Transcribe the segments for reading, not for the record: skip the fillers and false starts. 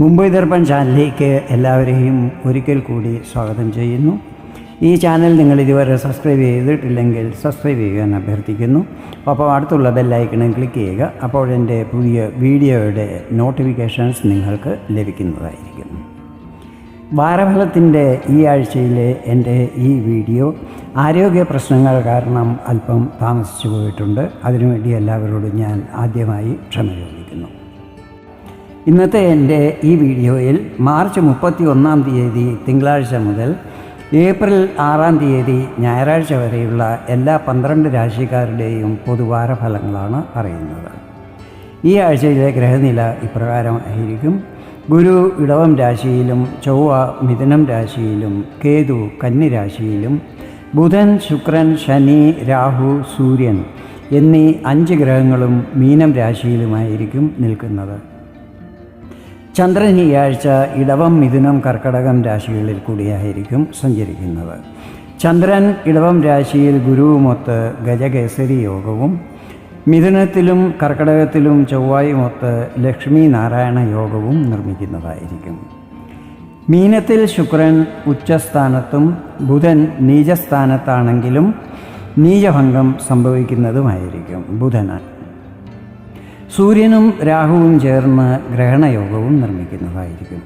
മുംബൈ ദർപ്പൺ ചാനലിലേക്ക് എല്ലാവരെയും ഒരിക്കൽ കൂടി സ്വാഗതം ചെയ്യുന്നു. ഈ ചാനൽ നിങ്ങൾ ഇതുവരെ സബ്സ്ക്രൈബ് ചെയ്തിട്ടില്ലെങ്കിൽ സബ്സ്ക്രൈബ് ചെയ്യാൻ അഭ്യർത്ഥിക്കുന്നു. അപ്പോൾ അടുത്തുള്ള ബെല്ലൈക്കണും ക്ലിക്ക് ചെയ്യുക. അപ്പോൾ എൻ്റെ പുതിയ വീഡിയോയുടെ നോട്ടിഫിക്കേഷൻസ് നിങ്ങൾക്ക് ലഭിക്കുന്നതായിരിക്കും. വാരഫലത്തിൻ്റെ ഈ ആഴ്ചയിലെ എൻ്റെ ഈ വീഡിയോ ആരോഗ്യ പ്രശ്നങ്ങൾ കാരണം അല്പം താമസിച്ചു പോയിട്ടുണ്ട്. അതിനുവേണ്ടി എല്ലാവരോടും ഞാൻ ആദ്യമായി ക്ഷമ ചോദിക്കുന്നു. ഇന്നത്തെ എൻ്റെ ഈ വീഡിയോയിൽ മാർച്ച് 31 തിങ്കളാഴ്ച മുതൽ ഏപ്രിൽ 6 ഞായറാഴ്ച വരെയുള്ള എല്ലാ 12 രാശിക്കാരുടെയും പൊതുവാരഫലങ്ങളാണ് പറയുന്നത്. ഈ ആഴ്ചയിലെ ഗ്രഹനില ഇപ്രകാരമായിരിക്കും. ഗുരു ഇടവം രാശിയിലും, ചൊവ്വ മിഥുനം രാശിയിലും, കേതു കന്നി രാശിയിലും, ബുധൻ, ശുക്രൻ, ശനി, രാഹു, സൂര്യൻ എന്നീ 5 ഗ്രഹങ്ങളും മീനം രാശിയിലുമായിരിക്കും നിൽക്കുന്നത്. ചന്ദ്രൻ ഈ ആഴ്ച ഇടവം, മിഥുനം, കർക്കടകം രാശികളിൽ കൂടിയായിരിക്കും സഞ്ചരിക്കുന്നത്. ചന്ദ്രൻ ഇടവം രാശിയിൽ ഗുരുവുമൊത്ത് ഗജകേസരി യോഗവും, മിഥുനത്തിലും കർക്കടകത്തിലും ചൊവ്വായുമൊത്ത് ലക്ഷ്മി നാരായണ യോഗവും നിർമ്മിക്കുന്നതായിരിക്കും. മീനത്തിൽ ശുക്രൻ ഉച്ചസ്ഥാനത്തും ബുധൻ നീചസ്ഥാനത്താണെങ്കിലും നീചഭംഗം സംഭവിക്കുന്നതുമായിരിക്കും. ബുധന് സൂര്യനും രാഹുവും ചേർന്ന് ഗ്രഹണയോഗവും നിർമ്മിക്കുന്നതായിരിക്കും.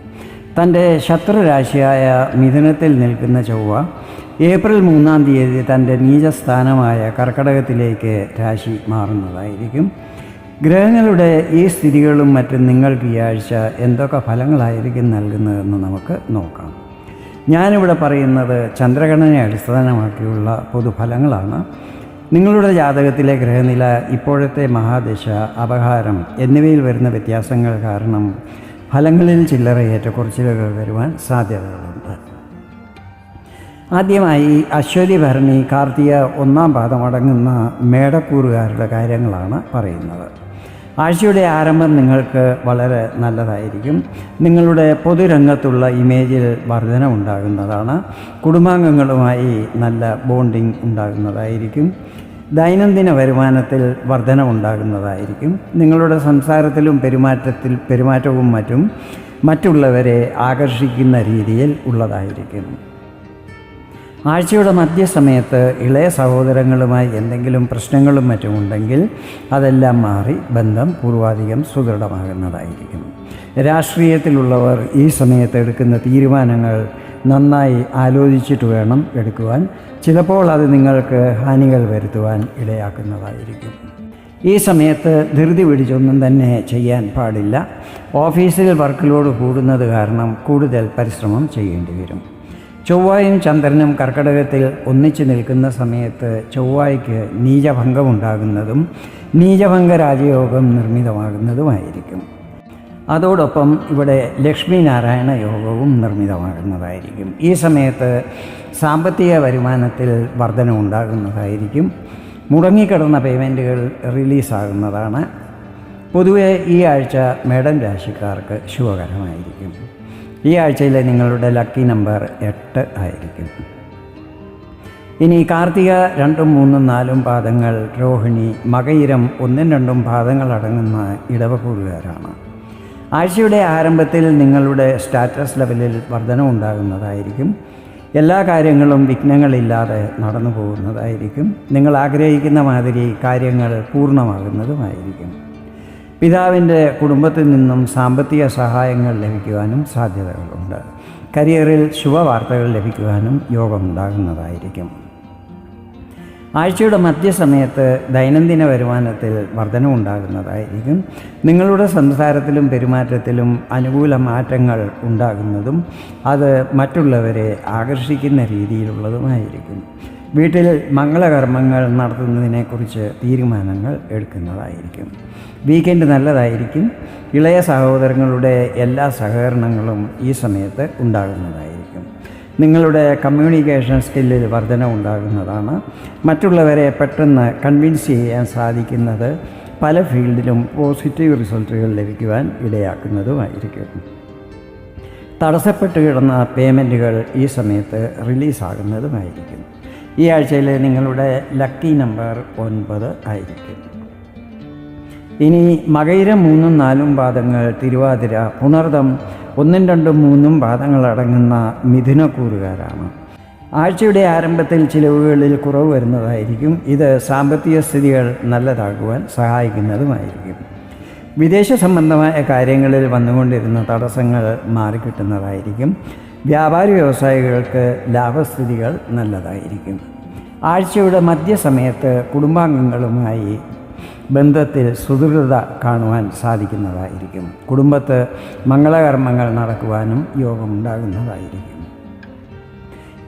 തൻ്റെ ശത്രുരാശിയായ മിഥുനത്തിൽ നിൽക്കുന്ന ചൊവ്വ ഏപ്രിൽ 3 തൻ്റെ നീചസ്ഥാനമായ കർക്കടകത്തിലേക്ക് രാശി മാറുന്നതായിരിക്കും. ഗ്രഹങ്ങളുടെ ഈ സ്ഥിതികളും മറ്റും നിങ്ങൾക്ക് ഈ ആഴ്ച എന്തൊക്കെ ഫലങ്ങളായിരിക്കും നൽകുന്നതെന്ന് നമുക്ക് നോക്കാം. ഞാനിവിടെ പറയുന്നത് ചന്ദ്രഗണനയെ അടിസ്ഥാനമാക്കിയുള്ള പൊതുഫലങ്ങളാണ്. നിങ്ങളുടെ ജാതകത്തിലെ ഗ്രഹനില, ഇപ്പോഴത്തെ മഹാദശ, അപഹാരം എന്നിവയിൽ വരുന്ന വ്യത്യാസങ്ങൾ കാരണം ഫലങ്ങളിൽ ചില്ലറ ഏറ്റക്കുറച്ചിലുകൾ വരുവാൻ സാധ്യതകളുണ്ട്. ആദ്യമായി അശ്വതി, ഭരണി, കാർത്തിക 1 പാദമടങ്ങുന്ന മേടക്കൂറുകാരുടെ കാര്യങ്ങളാണ് പറയുന്നത്. ആഴ്ചയുടെ ആരംഭം നിങ്ങൾക്ക് വളരെ നല്ലതായിരിക്കും. നിങ്ങളുടെ പൊതുരംഗത്തുള്ള ഇമേജിൽ വർധന ഉണ്ടാകുന്നതാണ്. കുടുംബാംഗങ്ങളുമായി നല്ല ബോണ്ടിങ് ഉണ്ടാകുന്നതായിരിക്കും. ദൈനംദിന വരുമാനത്തിൽ വർധന ഉണ്ടാകുന്നതായിരിക്കും. നിങ്ങളുടെ സംസാരത്തിലും പെരുമാറ്റവും മറ്റുള്ളവരെ ആകർഷിക്കുന്ന രീതിയിൽ ഉള്ളതായിരിക്കും. ആഴ്ചയുടെ മധ്യസമയത്ത് ഇളയ സഹോദരങ്ങളുമായി എന്തെങ്കിലും പ്രശ്നങ്ങളും മറ്റുമുണ്ടെങ്കിൽ അതെല്ലാം മാറി ബന്ധം പൂർവാധികം സുദൃഢമാകുന്നതായിരിക്കും. രാഷ്ട്രീയത്തിലുള്ളവർ ഈ സമയത്ത് എടുക്കുന്ന തീരുമാനങ്ങൾ നന്നായി ആലോചിച്ചിട്ട് വേണം എടുക്കുവാൻ. ചിലപ്പോൾ അത് നിങ്ങൾക്ക് ഹാനികൾ വരുത്തുവാൻ ഇടയാക്കുന്നതായിരിക്കും. ഈ സമയത്ത് ധൃതി പിടിച്ചൊന്നും തന്നെ ചെയ്യാൻ പാടില്ല. ഓഫീസിൽ വർക്ക് ലോഡ് കൂടുന്നത് കാരണം കൂടുതൽ പരിശ്രമം ചെയ്യേണ്ടി വരും. ചൊവ്വായും ചന്ദ്രനും കർക്കടകത്തിൽ ഒന്നിച്ചു നിൽക്കുന്ന സമയത്ത് ചൊവ്വായ്ക്ക് നീചഭംഗമുണ്ടാകുന്നതും നീചഭംഗ രാജയോഗം നിർമ്മിതമാകുന്നതുമായിരിക്കും. അതോടൊപ്പം ഇവിടെ ലക്ഷ്മി നാരായണ യോഗവും നിർമ്മിതമാകുന്നതായിരിക്കും. ഈ സമയത്ത് സാമ്പത്തിക വരുമാനത്തിൽ വർധന ഉണ്ടാകുന്നതായിരിക്കും. മുടങ്ങിക്കിടന്ന പേയ്മെൻറ്റുകൾ റിലീസാകുന്നതാണ്. പൊതുവെ ഈ ആഴ്ച മേടൻ രാശിക്കാർക്ക് ശുഭകരമായിരിക്കും. ഈ ആഴ്ചയിലെ നിങ്ങളുടെ ലക്കി നമ്പർ 8 ആയിരിക്കും. ഇനി കാർത്തിക 2, 3, 4 പാദങ്ങൾ, രോഹിണി, മകയിരം 1, 2 പാദങ്ങളടങ്ങുന്ന ഇടവക്കൂറുകാരാണ്. ആഴ്ചയുടെ ആരംഭത്തിൽ നിങ്ങളുടെ സ്റ്റാറ്റസ് ലെവലിൽ വർധന ഉണ്ടാകുന്നതായിരിക്കും. എല്ലാ കാര്യങ്ങളും വിഘ്നങ്ങളില്ലാതെ നടന്നു പോകുന്നതായിരിക്കും. നിങ്ങൾ ആഗ്രഹിക്കുന്ന മാതിരി കാര്യങ്ങൾ പൂർണ്ണമാകുന്നതുമായിരിക്കും. പിതാവിൻ്റെ കുടുംബത്തിൽ നിന്നും സാമ്പത്തിക സഹായങ്ങൾ ലഭിക്കുവാനും സാധ്യതകളുണ്ട്. കരിയറിൽ ശുഭവാർത്തകൾ ലഭിക്കുവാനും യോഗമുണ്ടാകുന്നതായിരിക്കും. ആഴ്ചയുടെ മധ്യസമയത്ത് ദൈനംദിന വരുമാനത്തിൽ വർധന ഉണ്ടാകുന്നതായിരിക്കും. നിങ്ങളുടെ സംസാരത്തിലും പെരുമാറ്റത്തിലും അനുകൂല മാറ്റങ്ങൾ ഉണ്ടാകുന്നതും അത് മറ്റുള്ളവരെ ആകർഷിക്കുന്ന രീതിയിലുള്ളതുമായിരിക്കും. വീട്ടിൽ മംഗളകർമ്മങ്ങൾ നടത്തുന്നതിനെക്കുറിച്ച് തീരുമാനങ്ങൾ എടുക്കുന്നതായിരിക്കും. വീക്കെൻഡ് നല്ലതായിരിക്കും. ഇളയ സഹോദരങ്ങളുടെ എല്ലാ സഹകരണങ്ങളും ഈ സമയത്ത് ഉണ്ടാകുന്നതായിരിക്കും. നിങ്ങളുടെ കമ്മ്യൂണിക്കേഷൻ സ്കില്ലിൽ വർധന ഉണ്ടാകുന്നതാണ്. മറ്റുള്ളവരെ പെട്ടെന്ന് കൺവിൻസ് ചെയ്യാൻ സാധിക്കുന്നത് പല ഫീൽഡിലും പോസിറ്റീവ് റിസൾട്ടുകൾ ലഭിക്കുവാൻ ഇടയാക്കുന്നതുമായിരിക്കും. തടസ്സപ്പെട്ട് കിടന്ന പേയ്മെൻറ്റുകൾ ഈ സമയത്ത് റിലീസാകുന്നതുമായിരിക്കും. ഈ ആഴ്ചയിലെ നിങ്ങളുടെ ലക്കി നമ്പർ 9 ആയിരിക്കും. ഇനി മകയിരം 3, 4 പാദങ്ങൾ, തിരുവാതിര, പുണർദം 1, 2, 3 പാദങ്ങളടങ്ങുന്ന മിഥുനക്കൂറുകാരാണ്. ആഴ്ചയുടെ ആരംഭത്തിൽ ചിലവുകളിൽ കുറവ് വരുന്നതായിരിക്കും. ഇത് സാമ്പത്തിക സ്ഥിതികൾ നല്ലതാകുവാൻ സഹായിക്കുന്നതുമായിരിക്കും. വിദേശ സംബന്ധമായ കാര്യങ്ങളിൽ വന്നുകൊണ്ടിരുന്ന തടസ്സങ്ങൾ മാറിക്കിട്ടുന്നതായിരിക്കും. വ്യാപാരി വ്യവസായികൾക്ക് ലാഭസ്ഥിതികൾ നല്ലതായിരിക്കും. ആഴ്ചയുടെ മധ്യസമയത്ത് കുടുംബാംഗങ്ങളുമായി ബന്ധത്തിൽ സുദൃഢത കാണുവാൻ സാധിക്കുന്നതായിരിക്കും. കുടുംബത്ത് മംഗളകർമ്മങ്ങൾ നടക്കുവാനും യോഗമുണ്ടാകുന്നതായിരിക്കും.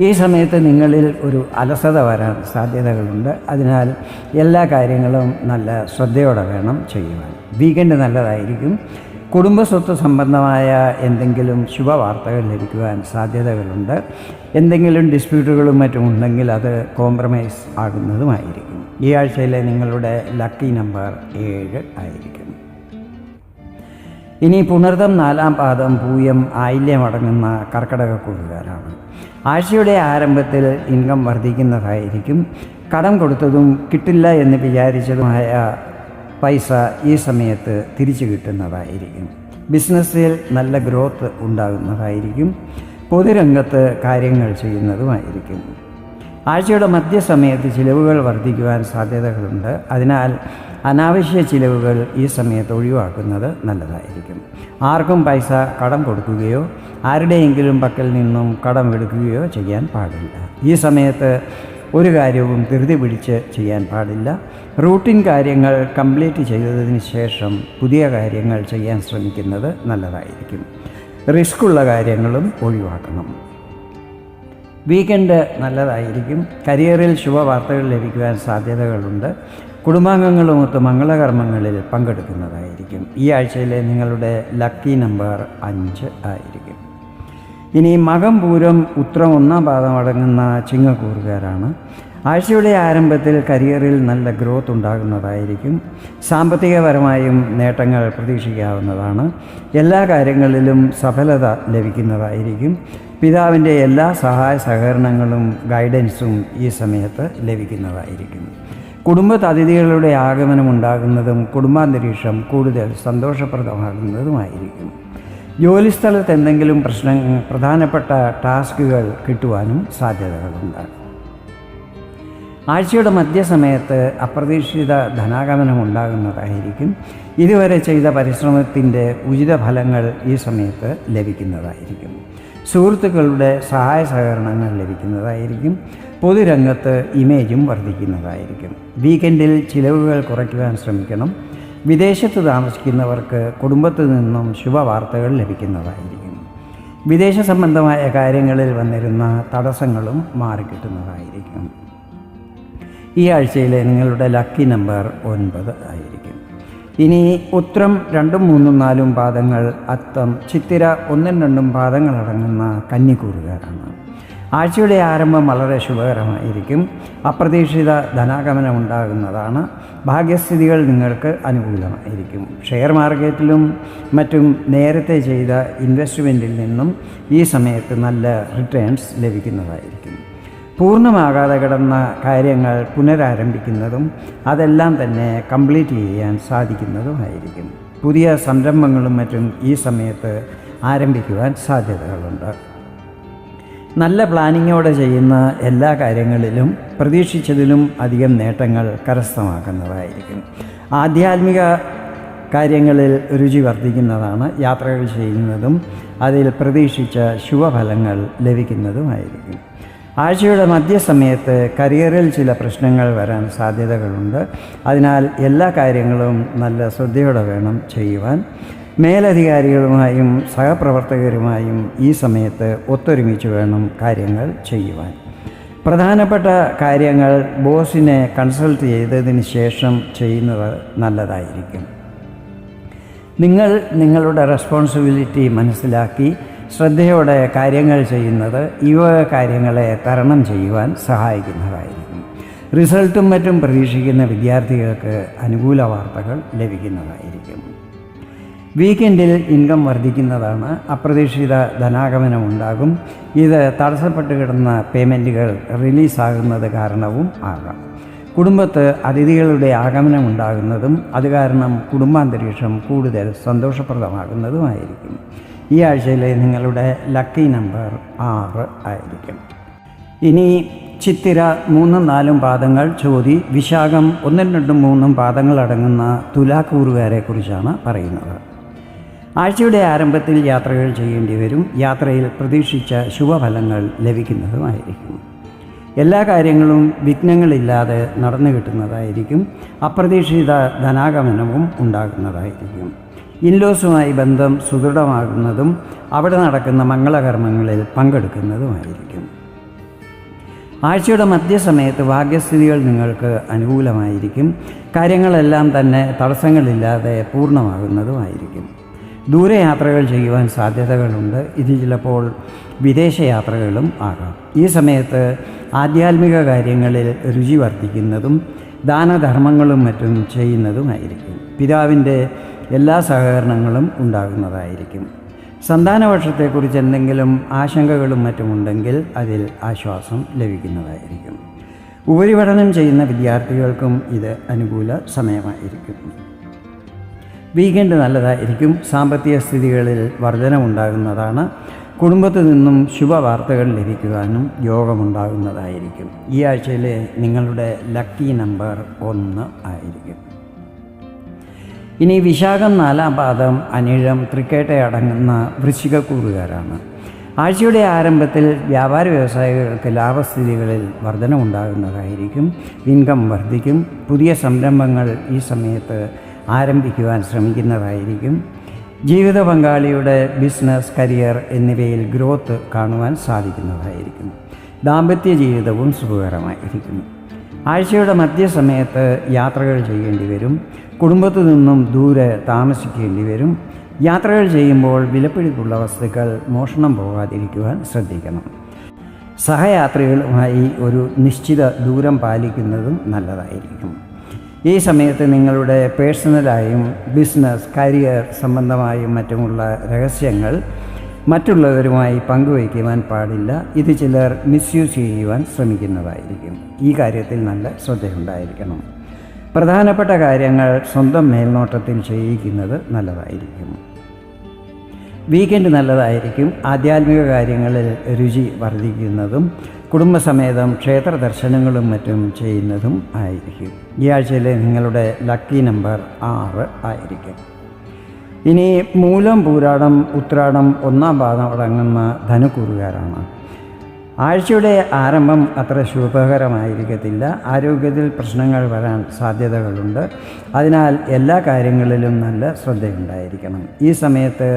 ഈ സമയത്ത് നിങ്ങളിൽ ഒരു അലസത വരാൻ സാധ്യതകളുണ്ട്. അതിനാൽ എല്ലാ കാര്യങ്ങളും നല്ല ശ്രദ്ധയോടെ വേണം ചെയ്യുവാൻ. വീക്കെൻഡ് നല്ലതായിരിക്കും. കുടുംബസ്വത്ത് സംബന്ധമായ എന്തെങ്കിലും ശുഭവാർത്തകൾ ലഭിക്കുവാൻ സാധ്യതകളുണ്ട്. എന്തെങ്കിലും ഡിസ്പ്യൂട്ടുകളും മറ്റും ഉണ്ടെങ്കിൽ അത് കോംപ്രമൈസ് ആകുന്നതുമായിരിക്കും. ഈ ആഴ്ചയിലെ നിങ്ങളുടെ ലക്കി നമ്പർ 7 ആയിരിക്കും. ഇനി പുണർതം 4-ാം പാദം, പൂയം, ആയില്യം അടങ്ങുന്ന കർക്കിടകക്കൂറുകാരാണ്. ആഴ്ചയുടെ ആരംഭത്തിൽ ഇൻകം വർദ്ധിക്കുന്നതായിരിക്കും. കടം കൊടുത്തതും കിട്ടില്ല എന്ന് വിചാരിച്ചതുമായ പൈസ ഈ സമയത്ത് തിരിച്ചു കിട്ടുന്നതായിരിക്കും. ബിസിനസ്സിൽ നല്ല ഗ്രോത്ത് ഉണ്ടാകുന്നതായിരിക്കും. പൊതുരംഗത്ത് കാര്യങ്ങൾ ചെയ്യുന്നതുമായിരിക്കും. ആഴ്ചയുടെ മധ്യസമയത്ത് ചിലവുകൾ വർദ്ധിക്കുവാൻ സാധ്യതകളുണ്ട്. അതിനാൽ അനാവശ്യ ചിലവുകൾ ഈ സമയത്ത് ഒഴിവാക്കുന്നത് നല്ലതായിരിക്കും. ആർക്കും പൈസ കടം കൊടുക്കുകയോ ആരുടെയെങ്കിലും പക്കൽ നിന്നും കടം എടുക്കുകയോ ചെയ്യാൻ പാടില്ല. ഈ സമയത്ത് ഒരു കാര്യവും ധൃതി പിടിച്ച് ചെയ്യാൻ പാടില്ല. റൂട്ടീൻ കാര്യങ്ങൾ കംപ്ലീറ്റ് ചെയ്തതിന് ശേഷം പുതിയ കാര്യങ്ങൾ ചെയ്യാൻ ശ്രമിക്കുന്നത് നല്ലതായിരിക്കും. റിസ്ക്കുള്ള കാര്യങ്ങളും ഒഴിവാക്കണം. വീക്കെൻഡ് നല്ലതായിരിക്കും. കരിയറിൽ ശുഭവാർത്തകൾ ലഭിക്കുവാൻ സാധ്യതകളുണ്ട്. കുടുംബാംഗങ്ങളുമൊത്ത് മംഗളകർമ്മങ്ങളിൽ പങ്കെടുക്കുന്നതായിരിക്കും. ഈ ആഴ്ചയിലെ നിങ്ങളുടെ ലക്കി നമ്പർ 5 ആയിരിക്കും. ഇനി മകം, പൂരം, ഉത്രം 1-ാം പാദം അടങ്ങുന്ന ചിങ്ങക്കൂറുകാരാണ്. ആഴ്ചയുടെ ആരംഭത്തിൽ കരിയറിൽ നല്ല ഗ്രോത്ത് ഉണ്ടാകുന്നതായിരിക്കും. സാമ്പത്തികപരമായും നേട്ടങ്ങൾ പ്രതീക്ഷിക്കാവുന്നതാണ്. എല്ലാ കാര്യങ്ങളിലും സഫലത ലഭിക്കുന്നതായിരിക്കും. പിതാവിൻ്റെ എല്ലാ സഹായ സഹകരണങ്ങളും ഗൈഡൻസും ഈ സമയത്ത് ലഭിക്കുന്നതായിരിക്കും. കുടുംബത്ത് അതിഥികളുടെ ആഗമനം ഉണ്ടാകുന്നതും കുടുംബാന്തരീക്ഷം കൂടുതൽ സന്തോഷപ്രദമാകുന്നതുമായിരിക്കും. ജോലിസ്ഥലത്ത് എന്തെങ്കിലും പ്രധാനപ്പെട്ട ടാസ്കുകൾ കിട്ടുവാനും സാധ്യതകളുണ്ട്. ആഴ്ചയുടെ മധ്യസമയത്ത് അപ്രതീക്ഷിത ധനാഗമനം ഉണ്ടാകുന്നതായിരിക്കും. ഇതുവരെ ചെയ്ത പരിശ്രമത്തിൻ്റെ ഉചിത ഫലങ്ങൾ ഈ സമയത്ത് ലഭിക്കുന്നതായിരിക്കും. സുഹൃത്തുക്കളുടെ സഹായ സഹകരണങ്ങൾ ലഭിക്കുന്നതായിരിക്കും. പൊതുരംഗത്ത് ഇമേജും വർദ്ധിക്കുന്നതായിരിക്കും. വീക്കെൻഡിൽ ചിലവുകൾ കുറയ്ക്കുവാൻ ശ്രമിക്കണം. വിദേശത്ത് താമസിക്കുന്നവർക്ക് കുടുംബത്തു നിന്നും ശുഭവാർത്തകൾ ലഭിക്കുന്നതായിരിക്കും. വിദേശ സംബന്ധമായ കാര്യങ്ങളിൽ വന്നിരുന്ന തടസ്സങ്ങളും മാറിക്കിട്ടുന്നതായിരിക്കും. ഈ ആഴ്ചയിലെ നിങ്ങളുടെ ലക്കി നമ്പർ 9 ആയിരിക്കും. ഇനി ഉത്രം 2, 3, 4 പാദങ്ങൾ, അത്തം, ചിത്തിര 1, 2 പാദങ്ങളടങ്ങുന്ന കന്നിക്കൂറുകാരാണ്. ആഴ്ചയുടെ ആരംഭം വളരെ ശുഭകരമായിരിക്കും. അപ്രതീക്ഷിത ധനാഗമനം ഉണ്ടാകുന്നതാണ്. ഭാഗ്യസ്ഥിതികൾ നിങ്ങൾക്ക് അനുകൂലമായിരിക്കും. ഷെയർ മാർക്കറ്റിലും മറ്റും നേരത്തെ ചെയ്ത ഇൻവെസ്റ്റ്മെൻറ്റിൽ നിന്നും ഈ സമയത്ത് നല്ല റിട്ടേൺസ് ലഭിക്കുന്നതായിരിക്കും. പൂർണ്ണമാകാതെ കിടന്ന കാര്യങ്ങൾ പുനരാരംഭിക്കുന്നതും അതെല്ലാം തന്നെ കംപ്ലീറ്റ് ചെയ്യാൻ സാധിക്കുന്നതുമായിരിക്കും. പുതിയ സംരംഭങ്ങളും മറ്റും ഈ സമയത്ത് ആരംഭിക്കുവാൻ സാധ്യതകളുണ്ട്. നല്ല പ്ലാനിങ്ങോടെ ചെയ്യുന്ന എല്ലാ കാര്യങ്ങളിലും പ്രതീക്ഷിച്ചതിലും അധികം നേട്ടങ്ങൾ കരസ്ഥമാക്കുന്നതായിരിക്കും. ആധ്യാത്മിക കാര്യങ്ങളിൽ രുചി വർദ്ധിക്കുന്നതാണ്. യാത്രകൾ ചെയ്യുന്നതും അതിൽ പ്രതീക്ഷിച്ച ശുഭഫലങ്ങൾ ലഭിക്കുന്നതുമായിരിക്കും. ആഴ്ചയുടെ മധ്യസമയത്ത് കരിയറിൽ ചില പ്രശ്നങ്ങൾ വരാൻ സാധ്യതകളുണ്ട്. അതിനാൽ എല്ലാ കാര്യങ്ങളും നല്ല ശ്രദ്ധയോടെ വേണം ചെയ്യുവാൻ. മേലധികാരികളുമായും സഹപ്രവർത്തകരുമായും ഈ സമയത്ത് ഒത്തൊരുമിച്ച് വേണം കാര്യങ്ങൾ ചെയ്യുവാൻ. പ്രധാനപ്പെട്ട കാര്യങ്ങൾ ബോസിനെ കൺസൾട്ട് ചെയ്തതിന് ശേഷം ചെയ്യുന്നത് നല്ലതായിരിക്കും. നിങ്ങൾ നിങ്ങളുടെ റെസ്പോൺസിബിലിറ്റി മനസ്സിലാക്കി ശ്രദ്ധയോടെ കാര്യങ്ങൾ ചെയ്യുന്നത് ഈ കാര്യങ്ങളെ തരണം ചെയ്യുവാൻ സഹായിക്കുന്നതായിരിക്കും. റിസൾട്ടും മറ്റും പ്രതീക്ഷിക്കുന്ന വിദ്യാർത്ഥികൾക്ക് അനുകൂല വാർത്തകൾ ലഭിക്കുന്നതായിരിക്കും. വീക്കെൻഡിൽ ഇൻകം വർദ്ധിക്കുന്നതാണ്. അപ്രതീക്ഷിത ധനാഗമനം ഉണ്ടാകും. ഇത് തടസ്സപ്പെട്ട് കിടന്ന പേയ്മെൻറ്റുകൾ റിലീസാകുന്നത് കാരണവും ആകാം. കുടുംബത്ത് അതിഥികളുടെ ആഗമനം ഉണ്ടാകുന്നതും അത് കാരണം കുടുംബാന്തരീക്ഷം കൂടുതൽ സന്തോഷപ്രദമാകുന്നതുമായിരിക്കും. ഈ ആഴ്ചയിലെ നിങ്ങളുടെ ലക്കി നമ്പർ 6 ആയിരിക്കും. ഇനി ചിത്തിര 3, 4 പാദങ്ങൾ, ചോതി, വിശാഖം 1, 2, 3 പാദങ്ങൾ അടങ്ങുന്ന തുലാക്കൂറുകാരെ കുറിച്ചാണ് പറയുന്നത്. ആഴ്ചയുടെ ആരംഭത്തിൽ യാത്രകൾ ചെയ്യേണ്ടി വരും. യാത്രയിൽ പ്രതീക്ഷിച്ച ശുഭഫലങ്ങൾ ലഭിക്കുന്നതുമായിരിക്കും. എല്ലാ കാര്യങ്ങളും വിഘ്നങ്ങളില്ലാതെ നടന്നു കിട്ടുന്നതായിരിക്കും. അപ്രതീക്ഷിത ധനാഗമനവും ഉണ്ടാകുന്നതായിരിക്കും. ഇൻലോസുമായി ബന്ധം സുദൃഢമാകുന്നതും അവിടെ നടക്കുന്ന മംഗളകർമ്മങ്ങളിൽ പങ്കെടുക്കുന്നതുമായിരിക്കും. ആഴ്ചയുടെ മധ്യസമയത്ത് ഭാഗ്യസ്ഥിതികൾ നിങ്ങൾക്ക് അനുകൂലമായിരിക്കും. കാര്യങ്ങളെല്ലാം തന്നെ തടസ്സങ്ങളില്ലാതെ പൂർണ്ണമാകുന്നതുമായിരിക്കും. ദൂരയാത്രകൾ ചെയ്യുവാൻ സാധ്യതകളുണ്ട്. ഇത് ചിലപ്പോൾ വിദേശയാത്രകളും ആകാം. ഈ സമയത്ത് ആധ്യാത്മിക കാര്യങ്ങളിൽ രുചി വർദ്ധിക്കുന്നതും ദാനധർമ്മങ്ങളും മറ്റും ചെയ്യുന്നതുമായിരിക്കും. പിതാവിൻ്റെ എല്ലാ സഹകരണങ്ങളും ഉണ്ടാകുന്നതായിരിക്കും. സന്താനവർഷത്തെക്കുറിച്ച് എന്തെങ്കിലും ആശങ്കകളും മറ്റുമുണ്ടെങ്കിൽ അതിൽ ആശ്വാസം ലഭിക്കുന്നതായിരിക്കും. ഉപരിപഠനം ചെയ്യുന്ന വിദ്യാർത്ഥികൾക്കും ഇത് അനുകൂല സമയമായിരിക്കും. വീക്കെൻഡ് നല്ലതായിരിക്കും. സാമ്പത്തിക സ്ഥിതികളിൽ വർധനമുണ്ടാകുന്നതാണ്. കുടുംബത്തിൽ നിന്നും ശുഭവാർത്തകൾ ലഭിക്കുവാനും യോഗമുണ്ടാകുന്നതായിരിക്കും. ഈ ആഴ്ചയിലെ നിങ്ങളുടെ ലക്കി നമ്പർ 1 ആയിരിക്കും. ഇനി വിശാഖം 4 പാദം, അനിഴം, തൃക്കേട്ട അടങ്ങുന്ന വൃശ്ചികക്കൂറുകാരാണ്. ആഴ്ചയുടെ ആരംഭത്തിൽ വ്യാപാര വ്യവസായികൾക്ക് ലാഭസ്ഥിതികളിൽ വർധനമുണ്ടാകുന്നതായിരിക്കും. ഇൻകം വർദ്ധിക്കും. പുതിയ സംരംഭങ്ങൾ ഈ സമയത്ത് ആരംഭിക്കുവാൻ ശ്രമിക്കുന്നതായിരിക്കും. ജീവിത പങ്കാളിയുടെ ബിസിനസ്, കരിയർ എന്നിവയിൽ ഗ്രോത്ത് കാണുവാൻ സാധിക്കുന്നതായിരിക്കും. ദാമ്പത്യ ജീവിതവും സുഖകരമായിരിക്കും. ആഴ്ചയുടെ മധ്യസമയത്ത് യാത്രകൾ ചെയ്യേണ്ടി വരും. കുടുംബത്തിൽ നിന്നും ദൂരെ താമസിക്കേണ്ടി വരും. യാത്രകൾ ചെയ്യുമ്പോൾ വിലപിടിപ്പുള്ള വസ്തുക്കൾ മോഷണം പോകാതിരിക്കുവാൻ ശ്രദ്ധിക്കണം. സഹയാത്രികളുമായി ഒരു നിശ്ചിത ദൂരം പാലിക്കുന്നതും നല്ലതായിരിക്കും. ഈ സമയത്ത് നിങ്ങളുടെ പേഴ്സണലായും ബിസിനസ്, കരിയർ സംബന്ധമായും മറ്റുമുള്ള രഹസ്യങ്ങൾ മറ്റുള്ളവരുമായി പങ്കുവയ്ക്കുവാൻ പാടില്ല. ഇത് ചിലർ മിസ്യൂസ് ചെയ്യുവാൻ ശ്രമിക്കുന്നതായിരിക്കും. ഈ കാര്യത്തിൽ നല്ല ശ്രദ്ധയുണ്ടായിരിക്കണം. പ്രധാനപ്പെട്ട കാര്യങ്ങൾ സ്വന്തം മേൽനോട്ടത്തിൽ ചെയ്യിക്കുന്നത് നല്ലതായിരിക്കും. വീക്കെൻഡ് നല്ലതായിരിക്കും. ആധ്യാത്മിക കാര്യങ്ങളിൽ രുചി വർദ്ധിക്കുന്നതും കുടുംബസമേതം ക്ഷേത്ര ദർശനങ്ങളും മറ്റും ചെയ്യുന്നതും ആയിരിക്കും. ഈ ആഴ്ചയിലെ നിങ്ങളുടെ ലക്കി നമ്പർ 6 ആയിരിക്കും. ഇനി മൂലം, പൂരാടം, ഉത്രാടം 1 പാദം അടങ്ങുന്ന ധനുക്കൂറുകാരാണ്. ആഴ്ചയുടെ ആരംഭം അത്ര ശുഭകരമായിരിക്കത്തില്ല. ആരോഗ്യത്തിൽ പ്രശ്നങ്ങൾ വരാൻ സാധ്യതകളുണ്ട്. അതിനാൽ എല്ലാ കാര്യങ്ങളിലും നല്ല ശ്രദ്ധയുണ്ടായിരിക്കണം. ഈ സമയത്ത്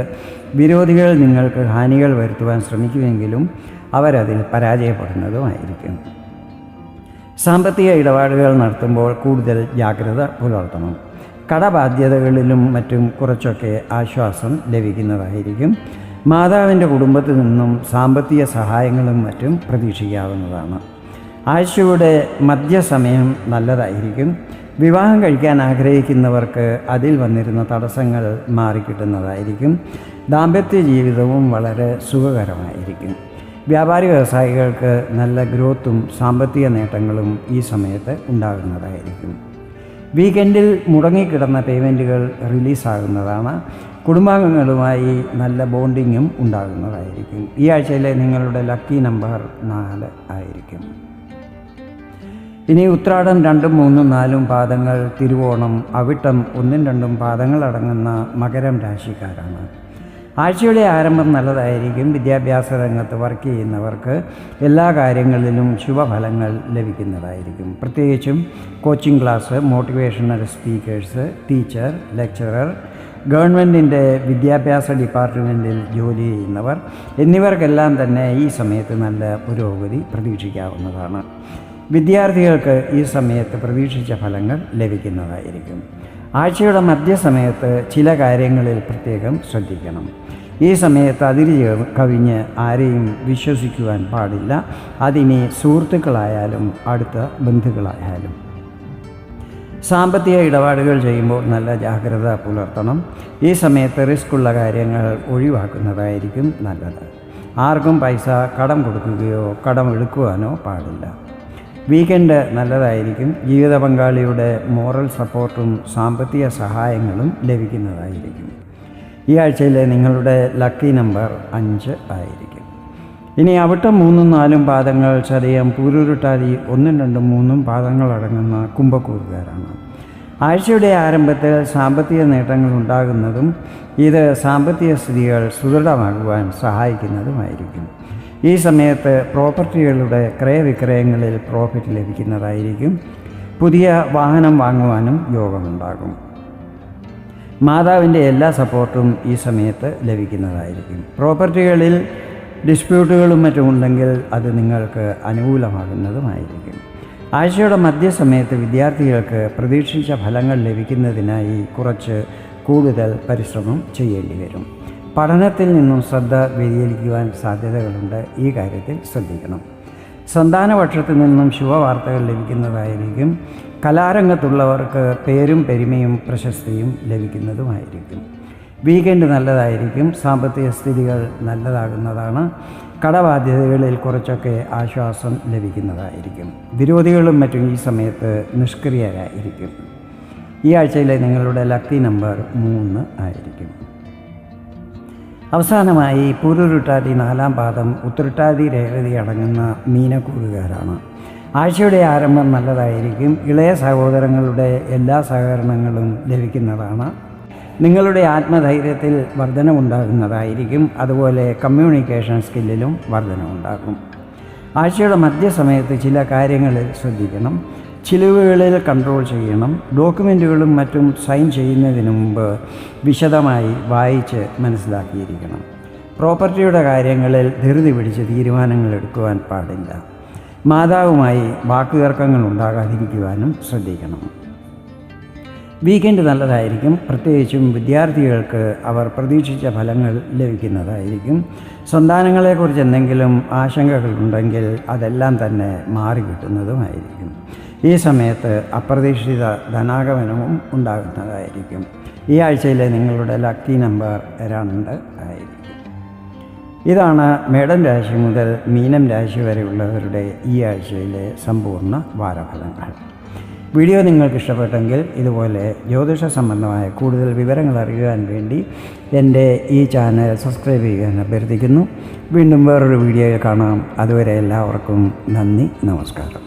വിരോധികൾ നിങ്ങൾക്ക് ഹാനികൾ വരുത്തുവാൻ ശ്രമിക്കുമെങ്കിലും അവരതിൽ പരാജയപ്പെടുന്നതുമായിരിക്കും. സാമ്പത്തിക ഇടപാടുകൾ നടത്തുമ്പോൾ കൂടുതൽ ജാഗ്രത പുലർത്തണം. കടബാധ്യതകളിലും മറ്റും കുറച്ചൊക്കെ ആശ്വാസം ലഭിക്കുന്നതായിരിക്കും. മാതാവിൻ്റെ കുടുംബത്തിൽ നിന്നും സാമ്പത്തിക സഹായങ്ങളും മറ്റും പ്രതീക്ഷിക്കാവുന്നതാണ്. ആഴ്ചയുടെ മധ്യസമയം നല്ലതായിരിക്കും. വിവാഹം കഴിക്കാൻ ആഗ്രഹിക്കുന്നവർക്ക് അതിൽ വന്നിരുന്ന തടസ്സങ്ങൾ മാറിക്കിട്ടുന്നതായിരിക്കും. ദാമ്പത്യ ജീവിതവും വളരെ സുഖകരമായിരിക്കും. വ്യാപാരി വ്യവസായികൾക്ക് നല്ല ഗ്രോത്തും സാമ്പത്തിക നേട്ടങ്ങളും ഈ സമയത്ത് ഉണ്ടാകുന്നതായിരിക്കും. വീക്കെൻഡിൽ മുടങ്ങിക്കിടന്ന പേയ്മെൻറ്റുകൾ റിലീസാകുന്നതാണ്. കുടുംബാംഗങ്ങളുമായി നല്ല ബോണ്ടിങ്ങും ഉണ്ടാകുന്നതായിരിക്കും. ഈ ആഴ്ചയിലെ നിങ്ങളുടെ ലക്കി നമ്പർ 4 ആയിരിക്കും. ഇനി ഉത്രാടം 2, 3, 4 പാദങ്ങൾ, തിരുവോണം, അവിട്ടം 1, 2 പാദങ്ങൾ അടങ്ങുന്ന മകരം രാശിക്കാരാണ്. ആഴ്ചയുടെ ആരംഭം നല്ലതായിരിക്കും. വിദ്യാഭ്യാസ രംഗത്ത് വർക്ക് ചെയ്യുന്നവർക്ക് എല്ലാ കാര്യങ്ങളിലും ശുഭഫലങ്ങൾ ലഭിക്കുന്നതായിരിക്കും. പ്രത്യേകിച്ചും coaching class, motivational speakers, teacher, lecturer, ഗവൺമെൻറ്റിൻ്റെ വിദ്യാഭ്യാസ ഡിപ്പാർട്ട്മെൻറ്റിൽ ജോലി ചെയ്യുന്നവർ എന്നിവർക്കെല്ലാം തന്നെ ഈ സമയത്ത് നല്ല പുരോഗതി പ്രതീക്ഷിക്കാവുന്നതാണ്. വിദ്യാർത്ഥികൾക്ക് ഈ സമയത്ത് പ്രതീക്ഷിച്ച ഫലങ്ങൾ ലഭിക്കുന്നതായിരിക്കും. ആഴ്ചയുടെ മധ്യസമയത്ത് ചില കാര്യങ്ങളിൽ പ്രത്യേകം ശ്രദ്ധിക്കണം. ഈ സമയത്ത് അതിര് കവിഞ്ഞ് ആരെയും വിശ്വസിക്കുവാൻ പാടില്ല. അതിനി സുഹൃത്തുക്കളായാലും അടുത്ത ബന്ധുക്കളായാലും. സാമ്പത്തിക ഇടപാടുകൾ ചെയ്യുമ്പോൾ നല്ല ജാഗ്രത പുലർത്തണം. ഈ സമയത്ത് റിസ്ക്കുള്ള കാര്യങ്ങൾ ഒഴിവാക്കുന്നതായിരിക്കും നല്ലത്. ആർക്കും പൈസ കടം കൊടുക്കുകയോ കടം എടുക്കുവാനോ പാടില്ല. വീക്കെൻഡ് നല്ലതായിരിക്കും. ജീവിത പങ്കാളിയുടെ മോറൽ സപ്പോർട്ടും സാമ്പത്തിക സഹായങ്ങളും ലഭിക്കുന്നതായിരിക്കും. ഈ ആഴ്ചയിലെ നിങ്ങളുടെ ലക്കി നമ്പർ 5 ആയിരിക്കും. ഇനി അവിട്ടം 3ഉം 4ഉം പാദങ്ങൾ, ചതയം, പൂരുരുട്ടാതി 1ഉം 2ഉം 3ഉം പാദങ്ങളടങ്ങുന്ന കുംഭക്കൂറുകാരാണ്. ആഴ്ചയുടെ ആരംഭത്തിൽ സാമ്പത്തിക നേട്ടങ്ങൾ ഉണ്ടാകുന്നതും ഇത് സാമ്പത്തിക സ്ഥിതികൾ സുദൃഢമാകുവാൻ സഹായിക്കുന്നതുമായിരിക്കും. ഈ സമയത്ത് പ്രോപ്പർട്ടികളുടെ ക്രയവിക്രയങ്ങളിൽ പ്രോഫിറ്റ് ലഭിക്കുന്നതായിരിക്കും. പുതിയ വാഹനം വാങ്ങുവാനും യോഗമുണ്ടാകും. മാതാവിൻ്റെ എല്ലാ സപ്പോർട്ടും ഈ സമയത്ത് ലഭിക്കുന്നതായിരിക്കും. പ്രോപ്പർട്ടികളിൽ ഡിസ്പ്യൂട്ടുകളും മറ്റും ഉണ്ടെങ്കിൽ അത് നിങ്ങൾക്ക് അനുകൂലമാകുന്നതുമായിരിക്കും. ആഴ്ചയുടെ മധ്യസമയത്ത് വിദ്യാർത്ഥികൾക്ക് പ്രതീക്ഷിച്ച ഫലങ്ങൾ ലഭിക്കുന്നതിനായി കുറച്ച് കൂടുതൽ പരിശ്രമം ചെയ്യേണ്ടി വരും. പഠനത്തിൽ നിന്നും ശ്രദ്ധ വ്യതിചലിക്കുവാൻ സാധ്യതകളുണ്ട്. ഈ കാര്യത്തിൽ ശ്രദ്ധിക്കണം. സന്താനപക്ഷത്തു നിന്നും ശുഭവാർത്തകൾ ലഭിക്കുന്നതായിരിക്കും. കലാരംഗത്തുള്ളവർക്ക് പേരും പെരുമയും പ്രശസ്തിയും ലഭിക്കുന്നതുമായിരിക്കും. വീക്കെൻഡ് നല്ലതായിരിക്കും. സാമ്പത്തിക സ്ഥിതികൾ നല്ലതാകുന്നതാണ്. കടബാധ്യതകളിൽ കുറച്ചൊക്കെ ആശ്വാസം ലഭിക്കുന്നതായിരിക്കും. വിരോധികളും മറ്റും ഈ സമയത്ത് നിഷ്ക്രിയരായിരിക്കും. ഈ ആഴ്ചയിലെ നിങ്ങളുടെ ലക്കി നമ്പർ 3 ആയിരിക്കും. അവസാനമായി പൂരുരുട്ടാതി 4ആം പാദം, ഉത്രട്ടാതി രേവതി അടങ്ങുന്ന മീനക്കൂറുകാരാണ്. ആഴ്ചയുടെ ആരംഭം നല്ലതായിരിക്കും. ഇളയ സഹോദരങ്ങളുടെ എല്ലാ സഹകരണങ്ങളും ലഭിക്കുന്നതാണ്. നിങ്ങളുടെ ആത്മധൈര്യത്തിൽ വർധനവുണ്ടാകുന്നതായിരിക്കും. അതുപോലെ കമ്മ്യൂണിക്കേഷൻ സ്കില്ലിലും വർധനവുണ്ടാകും. ആഴ്ചയുടെ മധ്യസമയത്ത് ചില കാര്യങ്ങളിൽ ശ്രദ്ധിക്കണം. ചിലവുകളിൽ കൺട്രോൾ ചെയ്യണം. ഡോക്യുമെൻറ്റുകളും മറ്റും സൈൻ ചെയ്യുന്നതിന് മുമ്പ് വിശദമായി വായിച്ച് മനസ്സിലാക്കിയിരിക്കണം. പ്രോപ്പർട്ടിയുടെ കാര്യങ്ങളിൽ ധൃതി പിടിച്ച് തീരുമാനങ്ങൾ എടുക്കുവാൻ പാടില്ല. മാതാവുമായി വാക്കുതർക്കങ്ങൾ ഉണ്ടാകാതിരിക്കുവാനും ശ്രദ്ധിക്കണം. വീക്കെൻഡ് നല്ലതായിരിക്കും. പ്രത്യേകിച്ചും വിദ്യാർത്ഥികൾക്ക് അവർ പ്രതീക്ഷിച്ച ഫലങ്ങൾ ലഭിക്കുന്നതായിരിക്കും. സന്താനങ്ങളെക്കുറിച്ച് എന്തെങ്കിലും ആശങ്കകളുണ്ടെങ്കിൽ അതെല്ലാം തന്നെ മാറിക്കിട്ടുന്നതുമായിരിക്കും. ഈ സമയത്ത് അപ്രതീക്ഷിത ധനാഗമനവും ഉണ്ടാകുന്നതായിരിക്കും. ഈ ആഴ്ചയിലെ നിങ്ങളുടെ ലക്കി നമ്പർ 2 ആയിരിക്കും. ഇതാണ് മേടം രാശി മുതൽ മീനം രാശി വരെയുള്ളവരുടെ ഈ ആഴ്ചയിലെ സമ്പൂർണ്ണ വാരഫലങ്ങൾ. വീഡിയോ നിങ്ങൾക്ക് ഇഷ്ടപ്പെട്ടെങ്കിൽ ഇതുപോലെ ജ്യോതിഷ സംബന്ധമായ കൂടുതൽ വിവരങ്ങൾ അറിയുവാൻ വേണ്ടി എൻ്റെ ഈ ചാനൽ സബ്സ്ക്രൈബ് ചെയ്യാൻ അഭ്യർത്ഥിക്കുന്നു. വീണ്ടും വേറൊരു വീഡിയോയിൽ കാണാം. അതുവരെ എല്ലാവർക്കും നന്ദി, നമസ്കാരം.